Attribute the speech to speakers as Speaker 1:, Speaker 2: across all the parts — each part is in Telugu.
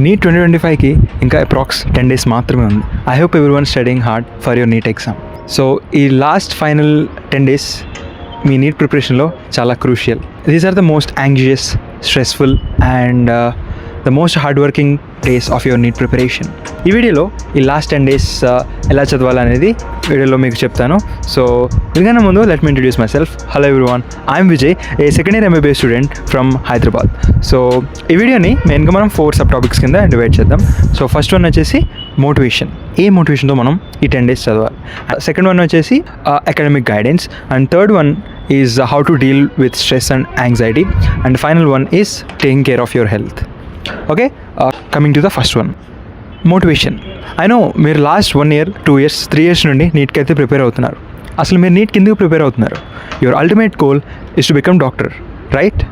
Speaker 1: నీట్ 2025కి ఇంకా అప్రాక్స్ 10 days మాత్రమే ఉంది. I hope everyone studying hard for your NEET exam. So ఈ లాస్ట్ ఫైనల్ 10 days మీ నీట్ ప్రిపరేషన్లో చాలా crucial. These are the most anxious, stressful and the most hard working days of your NEET preparation. ఈ వీడియోలో ఈ లాస్ట్ 10 days ఎలా చదవాలనేది వీడియోలో మీకు చెప్తాను. సో దీనికన్నా ముందు let me introduce my self. Hello everyone, I'm Vijay, A second year MBA student from Hyderabad. So ఈ వీడియోని మెయిన్గా మనం 4 సబ్ టాపిక్స్ కింద డివైడ్ చేద్దాం. సో ఫస్ట్ వన్ వచ్చేసి మోటివేషన్. ఏ మోటివేషన్తో మనం ఈ 10 days చదవాలి. సెకండ్ వన్ వచ్చేసి academic guidance. And third one is how to deal with stress and anxiety. And final one is taking care of your health. Okay, coming to the first one, motivation. I know మీరు లాస్ట్ 1 year, 2 years, 3 years నుండి నీట్కి అయితే ప్రిపేర్ అవుతున్నారు. అసలు మీరు నీట్కి ఎందుకు ప్రిపేర్ అవుతున్నారు? Your ultimate goal is to become doctor, right?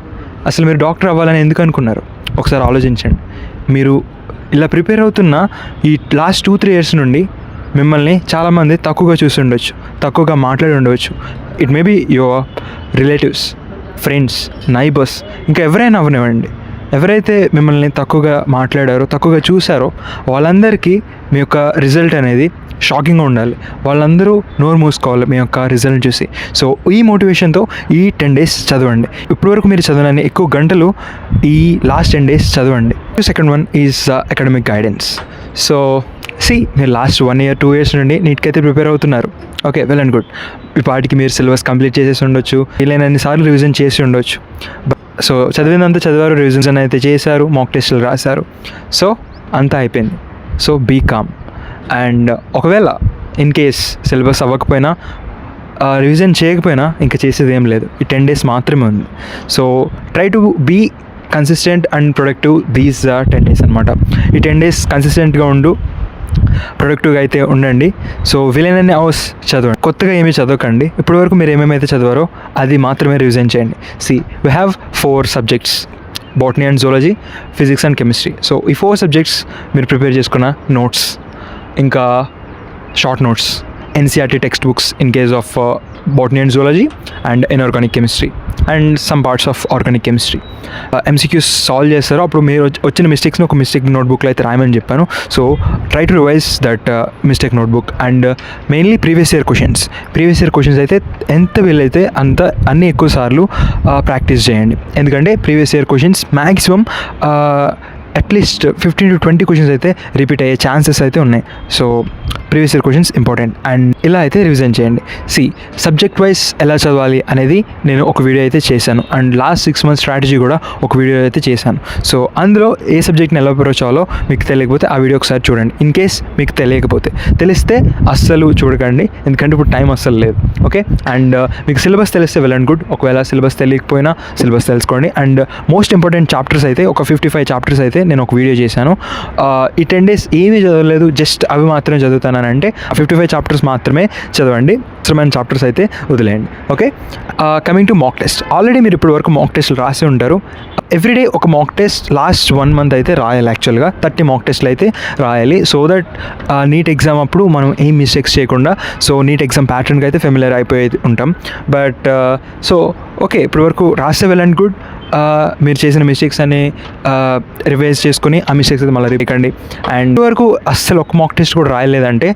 Speaker 1: అసలు మీరు డాక్టర్ అవ్వాలని ఎందుకు అనుకున్నారు? ఒకసారి ఆలోచించండి. మీరు ఇలా ప్రిపేర్ అవుతున్న ఈ లాస్ట్ 2-3 years నుండి మిమ్మల్ని చాలామంది తక్కువగా చూసి ఉండొచ్చు, తక్కువగా మాట్లాడి ఉండవచ్చు. It may be your relatives, friends, neighbours, ఇంకా ఎవరైనా అవనివ్వండి. ఎవరైతే మిమ్మల్ని తక్కువగా మాట్లాడారో, తక్కువగా చూసారో వాళ్ళందరికీ మీ యొక్క రిజల్ట్ అనేది షాకింగ్గా ఉండాలి. వాళ్ళందరూ నోరు మూసుకోవాలి మీ యొక్క రిజల్ట్ చూసి. సో ఈ మోటివేషన్తో ఈ 10 days చదవండి. ఇప్పటివరకు మీరు చదవని ఎక్కువ గంటలు ఈ లాస్ట్ 10 days చదవండి. Second one is academic guidance. So మీరు లాస్ట్ 1 year, 2 years నుండి నీట్కైతే ప్రిపేర్ అవుతున్నారు. Okay, well and good. ఈ పాటికి మీరు సిలబస్ కంప్లీట్ చేసేసి ఉండొచ్చు, వీలైనన్ని సార్లు రివిజన్ చేసి ఉండొచ్చు. సో చదివినంతా చదివారు, రివిజన్స్ అయితే చేశారు, మాక్ టెస్టులు రాశారు. సో అంతా అయిపోయింది. So be calm. అండ్ ఒకవేళ ఇన్ కేస్ సిలబస్ అవ్వకపోయినా, రివిజన్ చేయకపోయినా ఇంకా చేసేది ఏం లేదు. ఈ 10 days మాత్రమే ఉంది. So try to be consistent and productive these 10 days అనమాట. ఈ 10 days కన్సిస్టెంట్గా ఉండు, ప్రొడక్టివ్గా అయితే ఉండండి. సో వీలైనన్ని అవర్స్ చదవండి, కొత్తగా ఏమీ చదవకండి. ఇప్పటివరకు మీరు ఏమేమైతే చదివారో అది మాత్రమే రివిజన్ చేయండి. We have 4 subjects, botany and zoology, physics and chemistry. So ఈ 4 subjects మీరు ప్రిపేర్ చేసుకున్న నోట్స్, ఇంకా short notes, NCERT text books in case of botany and zoology and inorganic chemistry and some parts of organic chemistry. MCQs solve చేస్తారు. అప్పుడు మీరు వచ్చిన మిస్టేక్స్ని ఒక మిస్టేక్ నోట్బుక్లో అయితే రాయమని చెప్పాను. So try to revise that mistake notebook. And mainly previous year questions అయితే ఎంత వీలైతే అంత అన్ని ఎక్కువ సార్లు ప్రాక్టీస్ చేయండి. ఎందుకంటే previous year questions maximum at least 15 to 20 questions అయితే రిపీట్ అయ్యే ఛాన్సెస్ అయితే ఉన్నాయి. So previous year questions important. And ఇలా అయితే రివిజన్ చేయండి. సబ్జెక్ట్ వైజ్ ఎలా చదవాలి అనేది నేను ఒక వీడియో అయితే చేశాను. అండ్ లాస్ట్ 6 months స్ట్రాటజీ కూడా ఒక వీడియో అయితే చేశాను. సో అందులో ఏ సబ్జెక్ట్ని ఎలా అప్రోచ్ అవ్వాలో మీకు తెలియకపోతే ఆ వీడియో ఒకసారి చూడండి. ఇన్ కేస్ మీకు తెలిస్తే అస్సలు చూడకండి, ఎందుకంటే ఇప్పుడు టైం అస్సలు లేదు. ఓకే, అండ్ మీకు సిలబస్ తెలిస్తే వెల్ అండ్ గుడ్. ఒకవేళ సిలబస్ తెలియకపోయినా సిలబస్ తెలుసుకోండి. అండ్ మోస్ట్ ఇంపార్టెంట్ చాప్టర్స్ అయితే ఒక 55 chapters అయితే నేను ఒక వీడియో చేశాను. ఈ 10 days ఏమీ చదవలేదు, జస్ట్ అవి మాత్రమే చదువుతానంటే 55 chapters మాత్రమే చదవండి. అవసరమైన చాప్టర్స్ అయితే వదిలేయండి. Okay, coming to mock test. Already మీరు ఇప్పటి వరకు మాక్ టెస్ట్లు రాసి ఉంటారు. ఎవ్రీడే ఒక మాక్ టెస్ట్ లాస్ట్ 1 month అయితే రాయాలి. యాక్చువల్గా 30 మాక్ టెస్ట్లు అయితే రాయాలి. సో దట్ నీట్ ఎగ్జామ్ అప్పుడు మనం ఏం మిస్టేక్స్ చేయకుండా, సో నీట్ ఎగ్జామ్ ప్యాటర్న్కి అయితే ఫెమిలియర్ అయిపోయి ఉంటాం. బట్ సో ఓకే, ఇప్పటి వరకు రాస్తే వెల్ అండ్ గుడ్. మీరు చేసిన మిస్టేక్స్ అని రివైజ్ చేసుకుని ఆ మిస్టేక్స్ అయితే మళ్ళీ రిపీకండి. అండ్ వరకు అస్సలు ఒక మాక్ టెస్ట్ కూడా రాయలేదంటే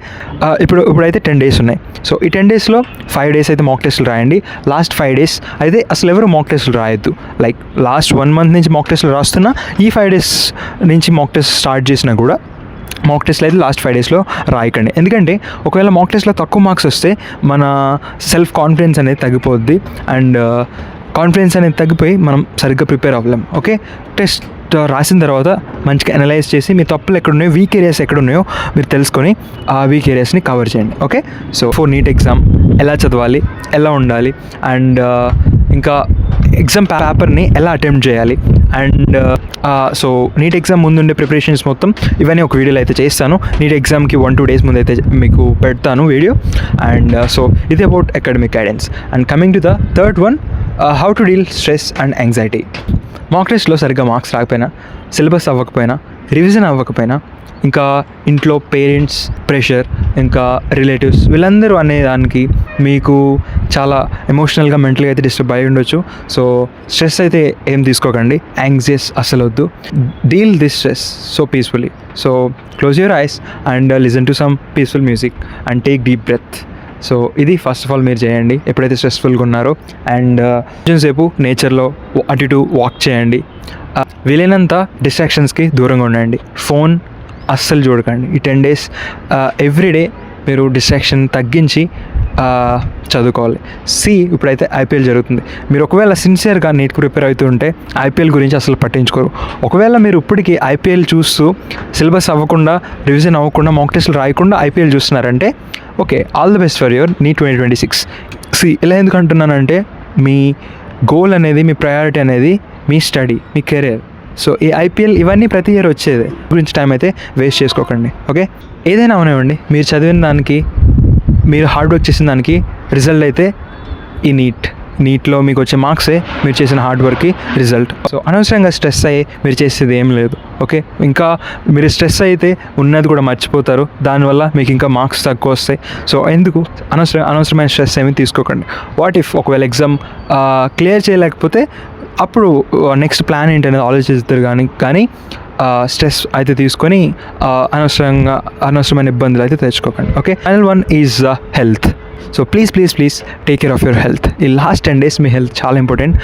Speaker 1: ఇప్పుడైతే 10 days ఉన్నాయి. సో ఈ 10 daysలో 5 days అయితే మాక్ టెస్టులు రాయండి. లాస్ట్ 5 days అయితే అసలు ఎవరు మాక్ టెస్టులు రాయొద్దు. లైక్ లాస్ట్ 1 month నుంచి మాక్ టెస్టులు రాస్తున్నా, ఈ 5 days నుంచి మాక్ టెస్ట్ స్టార్ట్ చేసినా కూడా మాక్ టెస్ట్లు అయితే లాస్ట్ 5 daysలో రాయకండి. ఎందుకంటే ఒకవేళ మాక్ టెస్ట్లో తక్కువ మార్క్స్ వస్తే మన సెల్ఫ్ కాన్ఫిడెన్స్ అనేది తగ్గిపోద్ది. అండ్ కాన్ఫిడెన్స్ అనేది తగ్గిపోయి మనం సరిగ్గా ప్రిపేర్ అవ్వలేం. ఓకే, టెస్ట్ రాసిన తర్వాత మంచిగా అనలైజ్ చేసి మీ తప్పులు ఎక్కడున్నాయో, వీక్ ఏరియాస్ ఎక్కడున్నాయో మీరు తెలుసుకొని ఆ వీక్ ఏరియాస్ని కవర్ చేయండి. Okay, so for NEET exam ఎలా చదవాలి, ఎలా ఉండాలి, అండ్ ఇంకా ఎగ్జామ్ పేపర్ని ఎలా అటెంప్ట్ చేయాలి, అండ్ సో నీట్ ఎగ్జామ్ ముందుండే ప్రిపరేషన్స్ మొత్తం ఇవన్నీ ఒక వీడియోలో అయితే చేస్తాను. నీట్ ఎగ్జామ్కి 1-2 days ముందు అయితే మీకు పెడతాను వీడియో. అండ్ సో ఇది about academic guidance. And coming to the third one, how to deal stress and anxiety. Mock టెస్ట్లో సరిగ్గా మార్క్స్ రాకపోయినా, సిలబస్ అవ్వకపోయినా, రివిజన్ అవ్వకపోయినా ఇంకా ఇంట్లో పేరెంట్స్ ప్రెషర్, ఇంకా రిలేటివ్స్ వీళ్ళందరూ అనేదానికి మీకు చాలా ఎమోషనల్గా మెంటల్గా అయితే డిస్టర్బ్ అయి ఉండొచ్చు. సో స్ట్రెస్ అయితే ఏం తీసుకోకండి, యాంగ్జియస్ అసలు వద్దు. Deal this stress so peacefully. So close your eyes and listen to some peaceful music and take deep breath. So ఇది ఫస్ట్ ఆఫ్ ఆల్ మీరు చేయండి ఎప్పుడైతే స్ట్రెస్ఫుల్గా ఉన్నారో. అండ్ కొంచెం సేపు నేచర్లో అటు ఇటు వాక్ చేయండి. వీలైనంత డిస్ట్రాక్షన్స్కి దూరంగా ఉండండి. ఫోన్ అస్సలు చూడకండి. ఈ 10 days ఎవ్రీడే మీరు డిస్ట్రాక్షన్ తగ్గించి చదువుకోవాలి. ఇప్పుడైతే ఐపీఎల్ జరుగుతుంది. మీరు ఒకవేళ సిన్సియర్గా నీట్కి ప్రిపేర్ అవుతూ ఉంటే ఐపీఎల్ గురించి అసలు పట్టించుకోరు. ఒకవేళ మీరు ఇప్పటికీ ఐపీఎల్ చూస్తూ సిలబస్ అవ్వకుండా, రివిజన్ అవ్వకుండా, మాక్ టెస్ట్లు రాయకుండా ఐపీఎల్ చూస్తున్నారంటే okay, all the best for your NEET 2026. ఇలా ఎందుకు అంటున్నానంటే మీ గోల్ అనేది, మీ ప్రయారిటీ అనేది మీ స్టడీ, మీ కెరీర్. సో ఈ ఐపీఎల్ ఇవన్నీ ప్రతి ఇయర్ వచ్చేది గురించి టైం అయితే వేస్ట్ చేసుకోకండి. ఓకే, ఏదైనా అవనివ్వండి, మీరు చదివిన దానికి, మీరు హార్డ్ వర్క్ చేసిన దానికి రిజల్ట్ అయితే ఈ నీట్లో మీకు వచ్చే మార్క్సే మీరు చేసిన హార్డ్ వర్క్కి రిజల్ట్. సో అనవసరంగా స్ట్రెస్ అయ్యి మీరు చేసేది ఏం లేదు. ఓకే, ఇంకా మీరు స్ట్రెస్ అయితే ఉన్నది కూడా మర్చిపోతారు, దానివల్ల మీకు ఇంకా మార్క్స్ తక్కువ వస్తాయి. సో ఎందుకు అనవసరమైన స్ట్రెస్ ఏమీ తీసుకోకండి. వాట్ ఇఫ్ ఒకవేళ ఎగ్జామ్ క్లియర్ చేయలేకపోతే అప్పుడు నెక్స్ట్ ప్లాన్ ఏంటనేది ఆలోచిస్తారు. కానీ స్ట్రెస్ అయితే తీసుకొని అనవసరమైన ఇబ్బందులు అయితే తెచ్చుకోకండి. Okay, final one is health. So please take care of your health. ఈ లాస్ట్ 10 days మీ హెల్త్ చాలా important.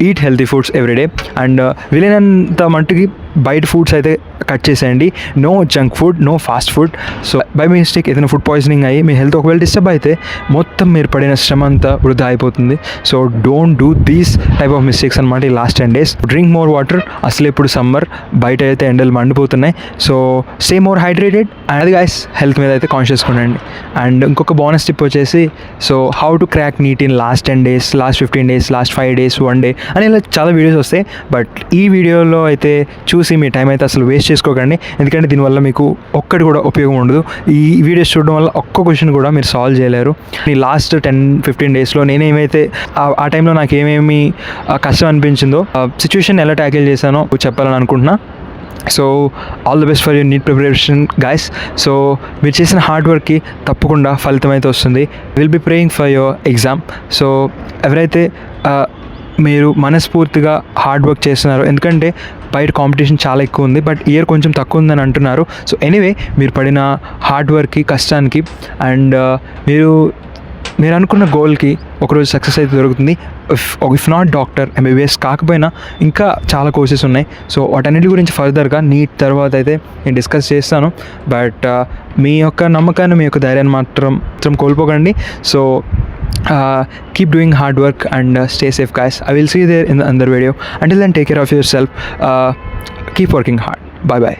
Speaker 1: Eat healthy foods everyday and వీలైనంత మట్టుకి బయట ఫుడ్స్ అయితే కట్ చేసేయండి. No junk food, no fast food. So by mistake ఏదైనా ఫుడ్ పాయిజనింగ్ అయ్యి మీ హెల్త్ ఒకవేళ డిస్టర్బ్ అయితే మొత్తం మీరు పడిన శ్రమ అంతా వృధా అయిపోతుంది. So don't do these type of mistakes అనమాట ఈ last 10 days. Drink more water. అసలు ఇప్పుడు సమ్మర్, బయట అయితే ఎండలు మండిపోతున్నాయి. So stay more hydrated. And అది గైస్, హెల్త్ మీద అయితే కాన్షియస్గా ఉండండి. అండ్ ఇంకొక బోనస్ టిప్ వచ్చేసి, so how to crack NEET in last 10 days, last 15 days, last 5 days, 1 day అని ఇలా చాలా వీడియోస్ వస్తాయి. బట్ ఈ వీడియోలో అయితే చూసి మీ టైం అయితే అసలు వేస్ట్ చేసుకోకండి, ఎందుకంటే దీనివల్ల మీకు ఒక్కటి కూడా ఉపయోగం ఉండదు. ఈ వీడియోస్ చూడడం వల్ల ఒక్క క్వశ్చన్ కూడా మీరు సాల్వ్ చేయలేరు. ఈ లాస్ట్ 10-15 daysలో నేనేమైతే ఆ టైంలో నాకు ఏమేమి కష్టం అనిపించిందో, సిచ్యువేషన్ ఎలా ట్యాకిల్ చేశానో చెప్పాలని అనుకుంటున్నా. So all the best for your NEET preparation guys. So మీరు చేసిన హార్డ్ వర్క్కి తప్పకుండా ఫలితం అయితే వస్తుంది. Will be praying for your exam. So ఎవరైతే మీరు మనస్ఫూర్తిగా హార్డ్ వర్క్ చేస్తున్నారు, ఎందుకంటే బయట కాంపిటీషన్ చాలా ఎక్కువ ఉంది, బట్ ఇయర్ కొంచెం తక్కువ ఉందని అంటున్నారు. సో ఎనీవే, మీరు పడిన హార్డ్ వర్క్కి, కష్టానికి అండ్ మీరు అనుకున్న గోల్కి ఒకరోజు సక్సెస్ అయితే దొరుకుతుంది. ఇఫ్ నాట్ డాక్టర్, ఎంబీబీఎస్ కాకపోయినా ఇంకా చాలా కోర్సెస్ ఉన్నాయి. సో వాటన్నిటి గురించి ఫర్దర్గా నీట్ తర్వాత అయితే నేను డిస్కస్ చేస్తాను. బట్ మీ యొక్క నమ్మకాన్ని, మీ యొక్క ధైర్యాన్ని మాత్రం కోల్పోకండి. So keep doing hard work and stay safe guys. I will see you there in the another video. Until then, take care of yourself. Keep working hard. Bye bye.